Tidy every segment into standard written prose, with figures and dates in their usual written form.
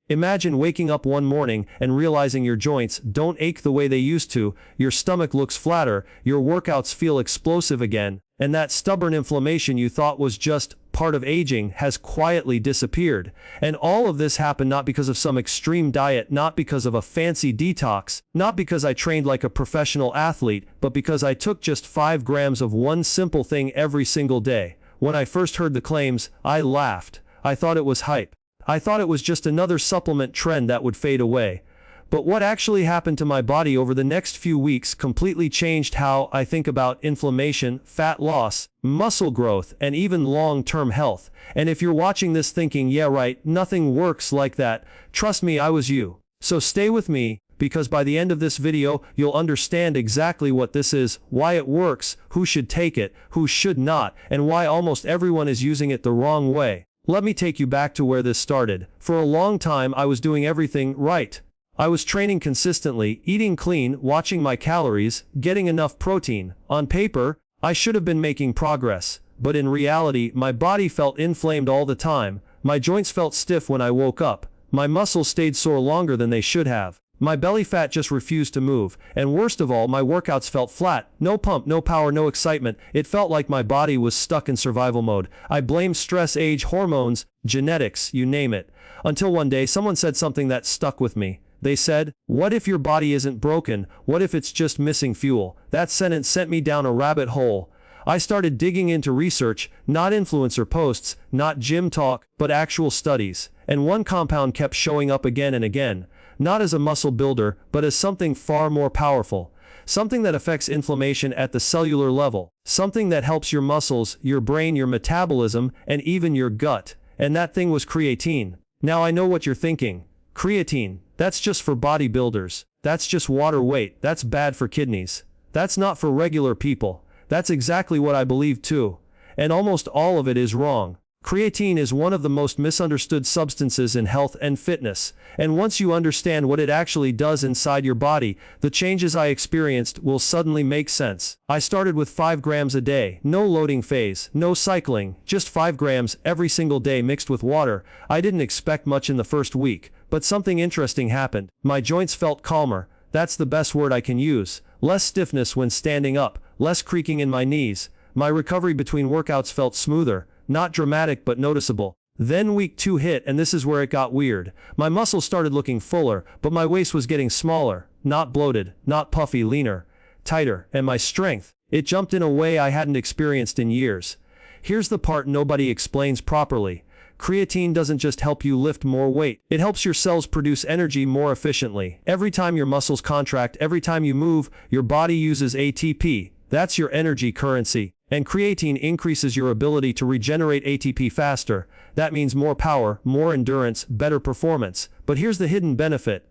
Imagine waking up one morning and realizing your joints don't ache the way they used to, your stomach looks flatter, your workouts feel explosive again, and that stubborn inflammation you thought was just part of aging has quietly disappeared. And all of this happened not because of some extreme diet, not because of a fancy detox, not because I trained like a professional athlete, but because I took just 5 grams of one simple thing every single day. When I first heard the claims, I laughed. I thought it was hype. I thought it was just another supplement trend that would fade away. But what actually happened to my body over the next few weeks completely changed how I think about inflammation, fat loss, muscle growth, and even long-term health. And if you're watching this thinking, yeah right, nothing works like that, trust me, I was you. So stay with me, because by the end of this video, you'll understand exactly what this is, why it works, who should take it, who should not, and why almost everyone is using it the wrong way. Let me take you back to where this started. For a long time, I was doing everything right. I was training consistently, eating clean, watching my calories, getting enough protein. On paper, I should have been making progress, but in reality, my body felt inflamed all the time. My joints felt stiff when I woke up. My muscles stayed sore longer than they should have. My belly fat just refused to move, and worst of all, my workouts felt flat. No pump, no power, no excitement. It felt like my body was stuck in survival mode. I blamed stress, age, hormones, genetics, you name it. Until one day, someone said something that stuck with me. They said, what if your body isn't broken? What if it's just missing fuel? That sentence sent me down a rabbit hole. I started digging into research, not influencer posts, not gym talk, but actual studies. And one compound kept showing up again and again, not as a muscle builder, but as something far more powerful. Something that affects inflammation at the cellular level. Something that helps your muscles, your brain, your metabolism, and even your gut. And that thing was creatine. Now I know what you're thinking. Creatine. That's just for bodybuilders. That's just water weight. That's bad for kidneys. That's not for regular people. That's exactly what I believe too. And almost all of it is wrong. Creatine is one of the most misunderstood substances in health and fitness. And once you understand what it actually does inside your body, the changes I experienced will suddenly make sense. I started with 5 grams a day, no loading phase, no cycling, just 5 grams every single day mixed with water. I didn't expect much in the first week, but something interesting happened. My joints felt calmer. That's the best word I can use. Less stiffness when standing up, less creaking in my knees. My recovery between workouts felt smoother. Not dramatic but noticeable. Then week 2 hit, and this is where it got weird. My muscles started looking fuller, but my waist was getting smaller. Not bloated, not puffy, leaner, tighter. And my strength, it jumped in a way I hadn't experienced in years. Here's the part nobody explains properly. Creatine doesn't just help you lift more weight. It helps your cells produce energy more efficiently. Every time your muscles contract, every time you move, your body uses ATP. That's your energy currency. And creatine increases your ability to regenerate ATP faster. That means more power, more endurance, better performance. But here's the hidden benefit.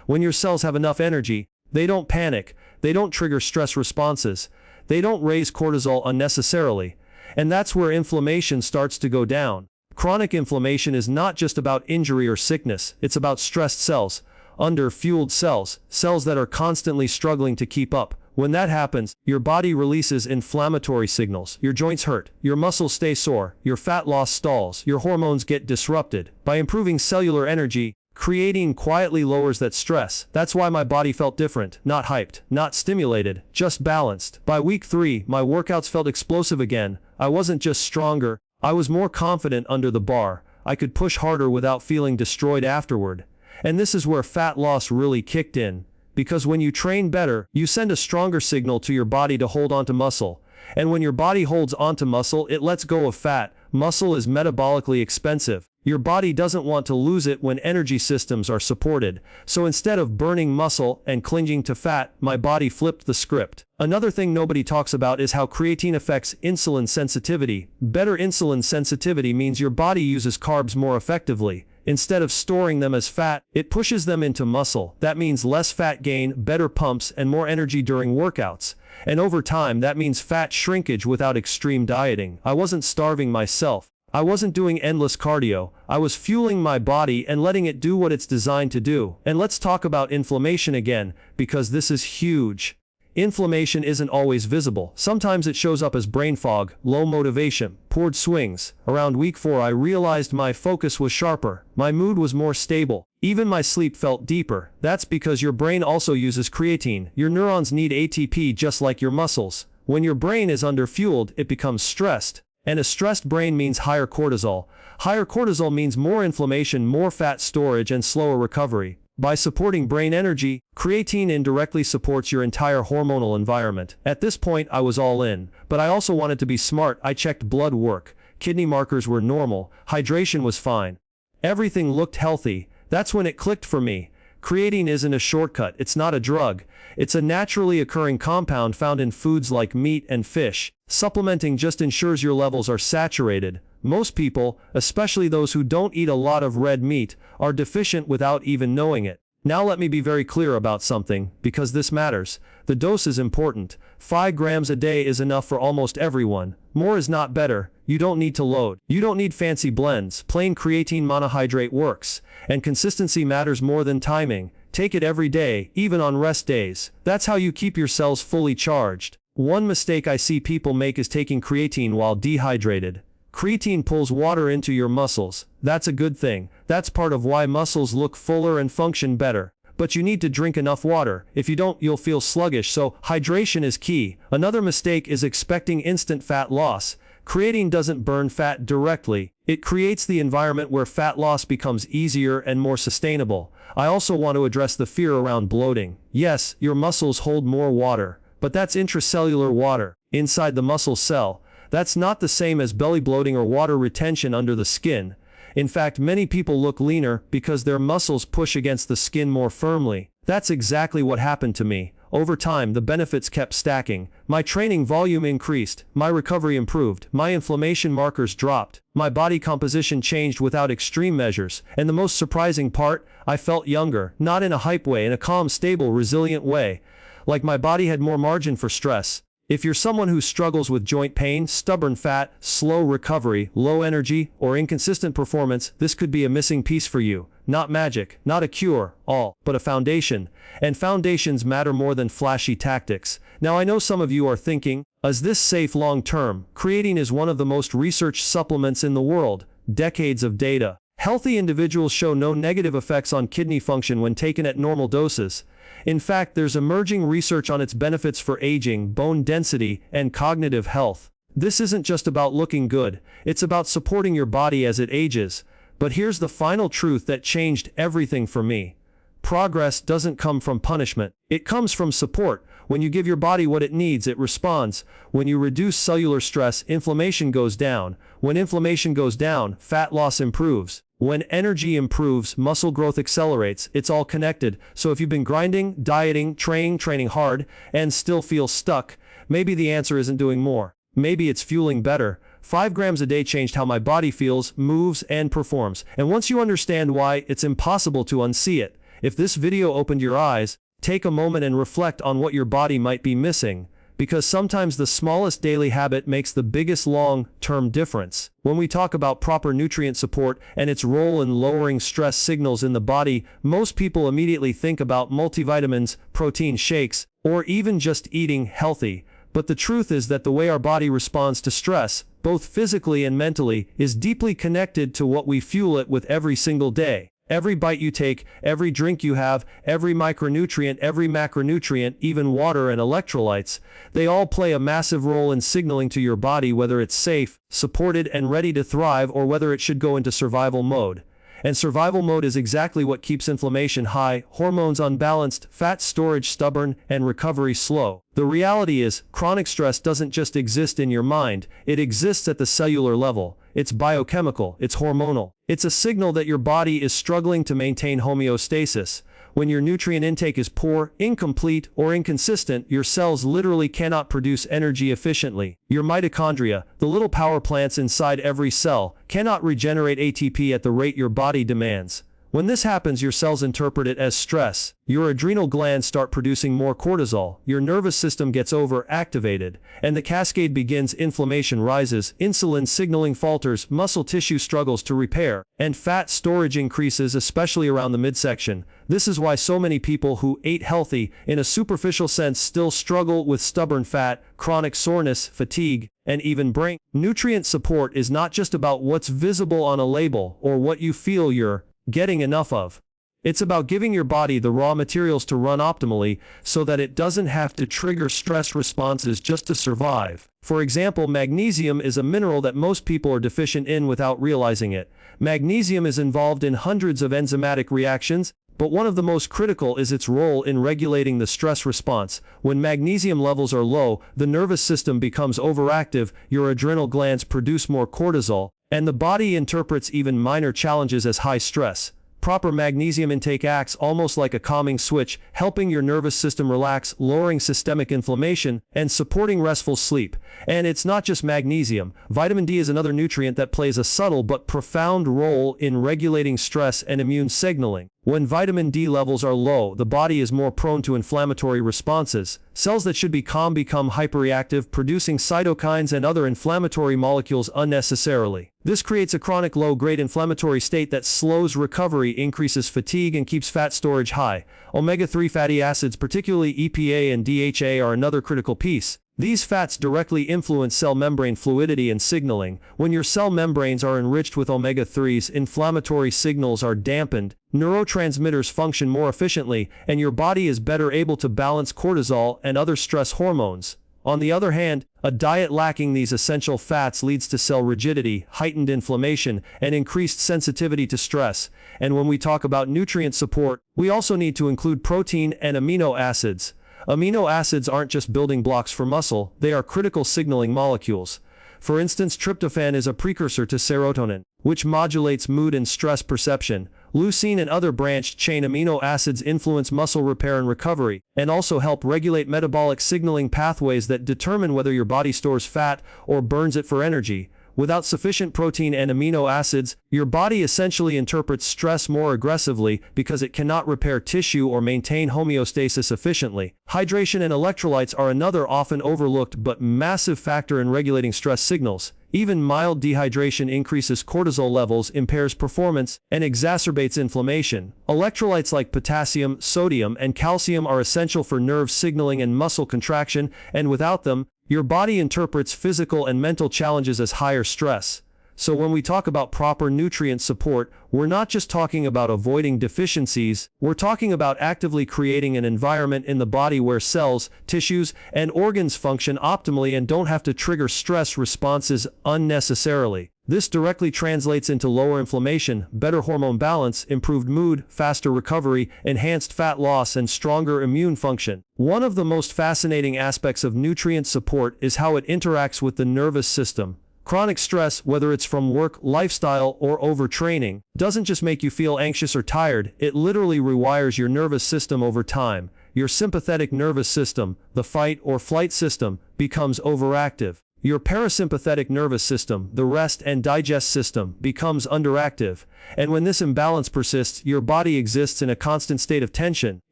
When your cells have enough energy, they don't panic. They don't trigger stress responses. They don't raise cortisol unnecessarily. And that's where inflammation starts to go down. Chronic inflammation is not just about injury or sickness. It's about stressed cells, under-fueled cells, cells that are constantly struggling to keep up. When that happens, your body releases inflammatory signals. Your joints hurt, your muscles stay sore, your fat loss stalls, your hormones get disrupted. By improving cellular energy, creatine quietly lowers that stress. That's why my body felt different, not hyped, not stimulated, just balanced. By week 3, my workouts felt explosive again. I wasn't just stronger, I was more confident under the bar. I could push harder without feeling destroyed afterward. And this is where fat loss really kicked in. Because when you train better, you send a stronger signal to your body to hold onto muscle. And when your body holds onto muscle, it lets go of fat. Muscle is metabolically expensive. Your body doesn't want to lose it when energy systems are supported. So instead of burning muscle and clinging to fat, my body flipped the script. Another thing nobody talks about is how creatine affects insulin sensitivity. Better insulin sensitivity means your body uses carbs more effectively. Instead of storing them as fat, it pushes them into muscle. That means less fat gain, better pumps, and more energy during workouts. And over time, that means fat shrinkage without extreme dieting. I wasn't starving myself. I wasn't doing endless cardio. I was fueling my body and letting it do what it's designed to do. And let's talk about inflammation again, because this is huge. Inflammation isn't always visible. Sometimes it shows up as brain fog, low motivation, poor swings. Around week 4 I realized my focus was sharper, my mood was more stable, even my sleep felt deeper. That's because your brain also uses creatine. Your neurons need ATP just like your muscles. When your brain is underfueled, it becomes stressed. And a stressed brain means higher cortisol. Higher cortisol means more inflammation, more fat storage, and slower recovery. By supporting brain energy, creatine indirectly supports your entire hormonal environment. At this point, I was all in, but I also wanted to be smart. I checked blood work. Kidney markers were normal. Hydration was fine. Everything looked healthy. That's when it clicked for me. Creatine isn't a shortcut. It's not a drug. It's a naturally occurring compound found in foods like meat and fish. Supplementing just ensures your levels are saturated. Most people, especially those who don't eat a lot of red meat, are deficient without even knowing it. Now let me be very clear about something, because this matters. The dose is important. 5 grams a day is enough for almost everyone. More is not better. You don't need to load. You don't need fancy blends. Plain creatine monohydrate works. And consistency matters more than timing. Take it every day, even on rest days. That's how you keep your cells fully charged. One mistake I see people make is taking creatine while dehydrated. Creatine pulls water into your muscles. That's a good thing. That's part of why muscles look fuller and function better. But you need to drink enough water. If you don't, you'll feel sluggish, so hydration is key. Another mistake is expecting instant fat loss. Creatine doesn't burn fat directly. It creates the environment where fat loss becomes easier and more sustainable. I also want to address the fear around bloating. Yes, your muscles hold more water, but that's intracellular water inside the muscle cell. That's not the same as belly bloating or water retention under the skin. In fact, many people look leaner because their muscles push against the skin more firmly. That's exactly what happened to me. Over time, the benefits kept stacking. My training volume increased, my recovery improved, my inflammation markers dropped, my body composition changed without extreme measures, and the most surprising part, I felt younger, not in a hype way, in a calm, stable, resilient way. Like my body had more margin for stress. If you're someone who struggles with joint pain, stubborn fat, slow recovery, low energy, or inconsistent performance, this could be a missing piece for you. Not magic, not a cure, all, but a foundation. And foundations matter more than flashy tactics. Now I know some of you are thinking, is this safe long term? Creatine is one of the most researched supplements in the world. Decades of data. Healthy individuals show no negative effects on kidney function when taken at normal doses. In fact, there's emerging research on its benefits for aging, bone density, and cognitive health. This isn't just about looking good, it's about supporting your body as it ages. But here's the final truth that changed everything for me. Progress doesn't come from punishment. It comes from support. When you give your body what it needs, it responds. When you reduce cellular stress, inflammation goes down. When inflammation goes down, fat loss improves. When energy improves, muscle growth accelerates. It's all connected. So if you've been grinding, dieting, training hard, and still feel stuck, maybe the answer isn't doing more. Maybe it's fueling better. 5 grams a day changed how my body feels, moves, and performs. And once you understand why, it's impossible to unsee it. If this video opened your eyes, take a moment and reflect on what your body might be missing. Because sometimes the smallest daily habit makes the biggest long-term difference. When we talk about proper nutrient support and its role in lowering stress signals in the body, most people immediately think about multivitamins, protein shakes, or even just eating healthy. But the truth is that the way our body responds to stress, both physically and mentally, is deeply connected to what we fuel it with every single day. Every bite you take, every drink you have, every micronutrient, every macronutrient, even water and electrolytes, they all play a massive role in signaling to your body whether it's safe, supported, and ready to thrive, or whether it should go into survival mode. And survival mode is exactly what keeps inflammation high, hormones unbalanced, fat storage stubborn, and recovery slow. The reality is, chronic stress doesn't just exist in your mind, it exists at the cellular level. It's biochemical, it's hormonal. It's a signal that your body is struggling to maintain homeostasis. When your nutrient intake is poor, incomplete, or inconsistent, your cells literally cannot produce energy efficiently. Your mitochondria, the little power plants inside every cell, cannot regenerate ATP at the rate your body demands. When this happens, your cells interpret it as stress. Your adrenal glands start producing more cortisol, your nervous system gets overactivated, and the cascade begins. Inflammation rises, insulin signaling falters, muscle tissue struggles to repair, and fat storage increases, especially around the midsection. This is why so many people who ate healthy, in a superficial sense, still struggle with stubborn fat, chronic soreness, fatigue, and even brain. Nutrient support is not just about what's visible on a label or what you feel you're getting enough of. It's about giving your body the raw materials to run optimally so that it doesn't have to trigger stress responses just to survive. For example, magnesium is a mineral that most people are deficient in without realizing it. Magnesium is involved in hundreds of enzymatic reactions, but one of the most critical is its role in regulating the stress response. When magnesium levels are low, the nervous system becomes overactive, your adrenal glands produce more cortisol, and the body interprets even minor challenges as high stress. Proper magnesium intake acts almost like a calming switch, helping your nervous system relax, lowering systemic inflammation, and supporting restful sleep. And it's not just magnesium. Vitamin D is another nutrient that plays a subtle but profound role in regulating stress and immune signaling. When vitamin D levels are low, the body is more prone to inflammatory responses. Cells that should be calm become hyperreactive, producing cytokines and other inflammatory molecules unnecessarily. This creates a chronic low-grade inflammatory state that slows recovery, increases fatigue, and keeps fat storage high. Omega-3 fatty acids, particularly EPA and DHA, are another critical piece. These fats directly influence cell membrane fluidity and signaling. When your cell membranes are enriched with omega-3s, inflammatory signals are dampened, neurotransmitters function more efficiently, and your body is better able to balance cortisol and other stress hormones. On the other hand, a diet lacking these essential fats leads to cell rigidity, heightened inflammation, and increased sensitivity to stress. And when we talk about nutrient support, we also need to include protein and amino acids. Amino acids aren't just building blocks for muscle, they are critical signaling molecules. For instance, tryptophan is a precursor to serotonin, which modulates mood and stress perception. Leucine and other branched-chain amino acids influence muscle repair and recovery, and also help regulate metabolic signaling pathways that determine whether your body stores fat or burns it for energy. Without sufficient protein and amino acids, your body essentially interprets stress more aggressively because it cannot repair tissue or maintain homeostasis efficiently. Hydration and electrolytes are another often overlooked but massive factor in regulating stress signals. Even mild dehydration increases cortisol levels, impairs performance, and exacerbates inflammation. Electrolytes like potassium, sodium, and calcium are essential for nerve signaling and muscle contraction, and without them, your body interprets physical and mental challenges as higher stress. So when we talk about proper nutrient support, we're not just talking about avoiding deficiencies, we're talking about actively creating an environment in the body where cells, tissues, and organs function optimally and don't have to trigger stress responses unnecessarily. This directly translates into lower inflammation, better hormone balance, improved mood, faster recovery, enhanced fat loss, and stronger immune function. One of the most fascinating aspects of nutrient support is how it interacts with the nervous system. Chronic stress, whether it's from work, lifestyle, or overtraining, doesn't just make you feel anxious or tired, it literally rewires your nervous system over time. Your sympathetic nervous system, the fight or flight system, becomes overactive. Your parasympathetic nervous system, the rest and digest system, becomes underactive. And when this imbalance persists, your body exists in a constant state of tension,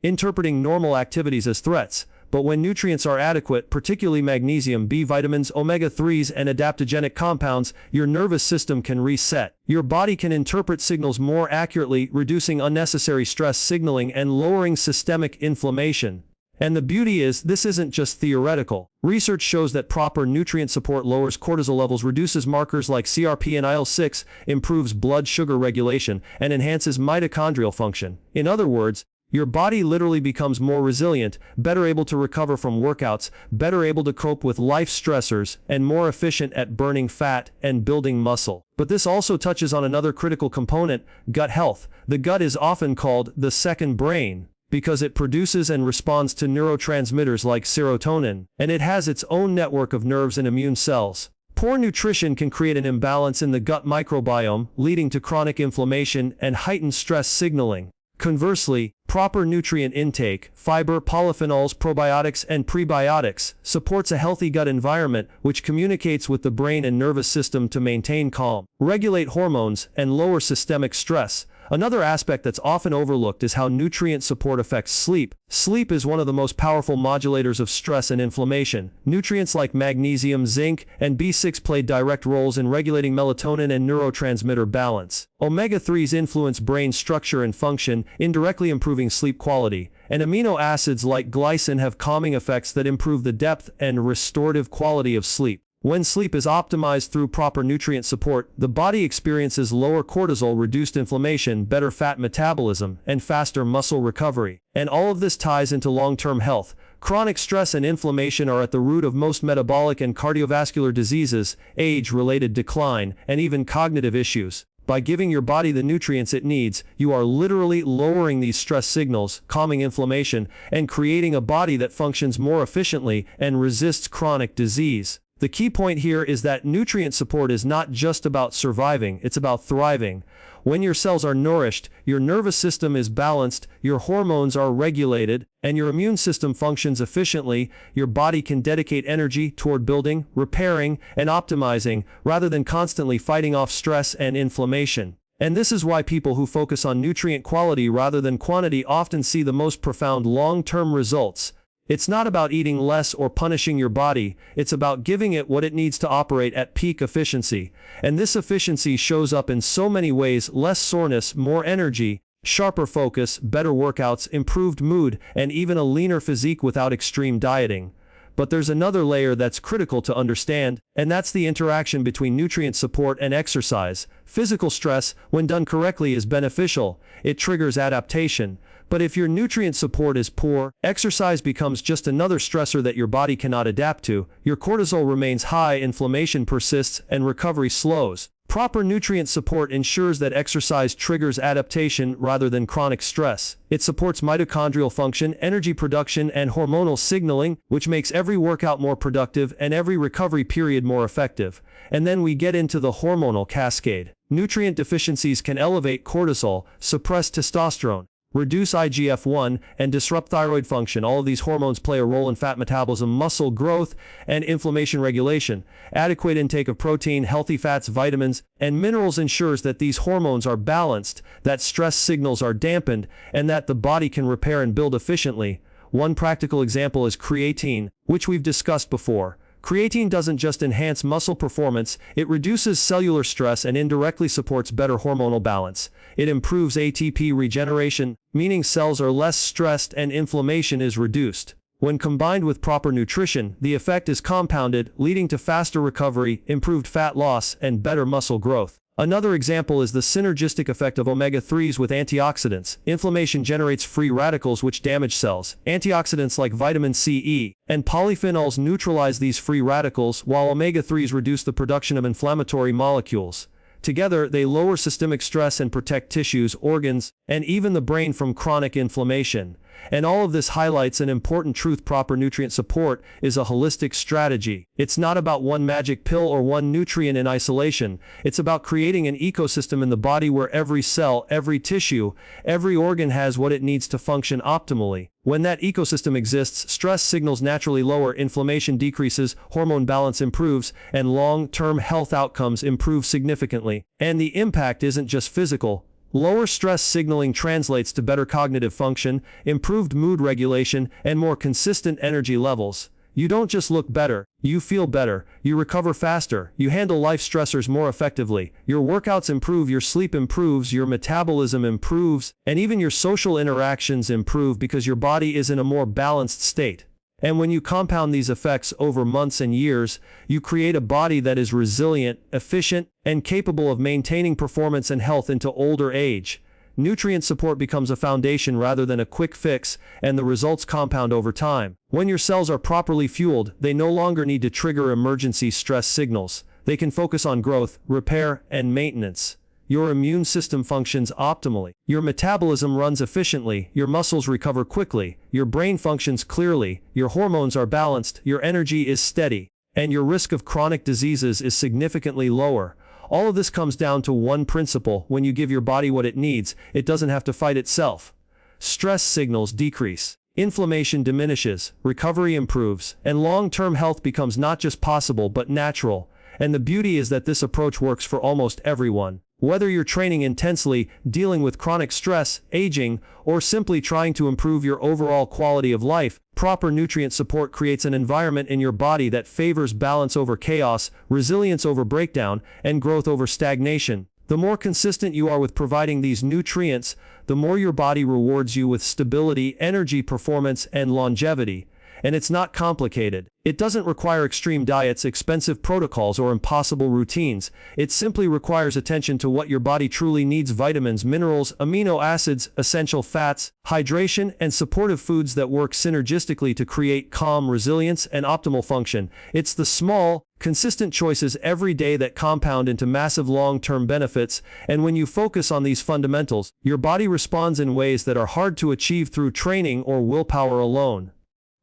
interpreting normal activities as threats. But when nutrients are adequate, particularly magnesium, B vitamins, omega-3s, and adaptogenic compounds, your nervous system can reset. Your body can interpret signals more accurately, reducing unnecessary stress signaling and lowering systemic inflammation. And the beauty is, this isn't just theoretical. Research shows that proper nutrient support lowers cortisol levels, reduces markers like CRP and IL-6, improves blood sugar regulation, and enhances mitochondrial function. In other words, your body literally becomes more resilient, better able to recover from workouts, better able to cope with life stressors, and more efficient at burning fat and building muscle. But this also touches on another critical component, gut health. The gut is often called the second brain, because it produces and responds to neurotransmitters like serotonin, and it has its own network of nerves and immune cells. Poor nutrition can create an imbalance in the gut microbiome, leading to chronic inflammation and heightened stress signaling. Conversely, proper nutrient intake, fiber, polyphenols, probiotics, and prebiotics, supports a healthy gut environment which communicates with the brain and nervous system to maintain calm, regulate hormones, and lower systemic stress. Another aspect that's often overlooked is how nutrient support affects sleep. Sleep is one of the most powerful modulators of stress and inflammation. Nutrients like magnesium, zinc, and B6 play direct roles in regulating melatonin and neurotransmitter balance. Omega-3s influence brain structure and function, indirectly improving sleep quality. And amino acids like glycine have calming effects that improve the depth and restorative quality of sleep. When sleep is optimized through proper nutrient support, the body experiences lower cortisol, reduced inflammation, better fat metabolism, and faster muscle recovery. And all of this ties into long-term health. Chronic stress and inflammation are at the root of most metabolic and cardiovascular diseases, age-related decline, and even cognitive issues. By giving your body the nutrients it needs, you are literally lowering these stress signals, calming inflammation, and creating a body that functions more efficiently and resists chronic disease. The key point here is that nutrient support is not just about surviving, it's about thriving. When your cells are nourished, your nervous system is balanced, your hormones are regulated, and your immune system functions efficiently, your body can dedicate energy toward building, repairing, and optimizing, rather than constantly fighting off stress and inflammation. And this is why people who focus on nutrient quality rather than quantity often see the most profound long-term results. It's not about eating less or punishing your body, it's about giving it what it needs to operate at peak efficiency. And this efficiency shows up in so many ways: less soreness, more energy, sharper focus, better workouts, improved mood, and even a leaner physique without extreme dieting. But there's another layer that's critical to understand, and that's the interaction between nutrient support and exercise. Physical stress, when done correctly, is beneficial. It triggers adaptation. But if your nutrient support is poor, exercise becomes just another stressor that your body cannot adapt to. Your cortisol remains high, inflammation persists, and recovery slows. Proper nutrient support ensures that exercise triggers adaptation rather than chronic stress. It supports mitochondrial function, energy production, and hormonal signaling, which makes every workout more productive and every recovery period more effective. And then we get into the hormonal cascade. Nutrient deficiencies can elevate cortisol, suppress testosterone, reduce IGF-1, and disrupt thyroid function. All of these hormones play a role in fat metabolism, muscle growth, and inflammation regulation. Adequate intake of protein, healthy fats, vitamins, and minerals ensures that these hormones are balanced, that stress signals are dampened, and that the body can repair and build efficiently. One practical example is creatine, which we've discussed before. Creatine doesn't just enhance muscle performance, it reduces cellular stress and indirectly supports better hormonal balance. It improves ATP regeneration, meaning cells are less stressed and inflammation is reduced. When combined with proper nutrition, the effect is compounded, leading to faster recovery, improved fat loss, and better muscle growth. Another example is the synergistic effect of omega-3s with antioxidants. Inflammation generates free radicals which damage cells. Antioxidants like vitamin C, E, and polyphenols neutralize these free radicals, while omega-3s reduce the production of inflammatory molecules. Together, they lower systemic stress and protect tissues, organs, and even the brain from chronic inflammation. And all of this highlights an important truth: proper nutrient support is a holistic strategy. It's not about one magic pill or one nutrient in isolation. It's about creating an ecosystem in the body where every cell, every tissue, every organ has what it needs to function optimally. When that ecosystem exists, stress signals naturally lower, inflammation decreases, hormone balance improves, and long-term health outcomes improve significantly. And the impact isn't just physical. Lower stress signaling translates to better cognitive function, improved mood regulation, and more consistent energy levels. You don't just look better, you feel better, you recover faster, you handle life stressors more effectively, your workouts improve, your sleep improves, your metabolism improves, and even your social interactions improve because your body is in a more balanced state. And when you compound these effects over months and years, you create a body that is resilient, efficient, and capable of maintaining performance and health into older age. Nutrient support becomes a foundation rather than a quick fix, and the results compound over time. When your cells are properly fueled, they no longer need to trigger emergency stress signals. They can focus on growth, repair, and maintenance. Your immune system functions optimally. Your metabolism runs efficiently, your muscles recover quickly, your brain functions clearly, your hormones are balanced, your energy is steady, and your risk of chronic diseases is significantly lower. All of this comes down to one principle: when you give your body what it needs, it doesn't have to fight itself. Stress signals decrease, inflammation diminishes, recovery improves, and long-term health becomes not just possible but natural. And the beauty is that this approach works for almost everyone. Whether you're training intensely, dealing with chronic stress, aging, or simply trying to improve your overall quality of life, proper nutrient support creates an environment in your body that favors balance over chaos, resilience over breakdown, and growth over stagnation. The more consistent you are with providing these nutrients, the more your body rewards you with stability, energy, performance, and longevity. And it's not complicated. It doesn't require extreme diets, expensive protocols, or impossible routines. It simply requires attention to what your body truly needs: vitamins, minerals, amino acids, essential fats, hydration, and supportive foods that work synergistically to create calm, resilience, and optimal function. It's the small, consistent choices every day that compound into massive long-term benefits, and when you focus on these fundamentals, your body responds in ways that are hard to achieve through training or willpower alone.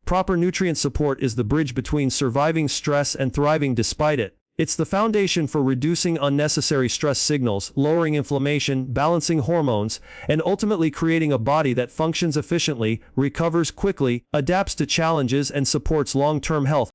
Proper nutrient support is the bridge between surviving stress and thriving despite it. It's the foundation for reducing unnecessary stress signals, lowering inflammation, balancing hormones, and ultimately creating a body that functions efficiently, recovers quickly, adapts to challenges, and supports long-term health.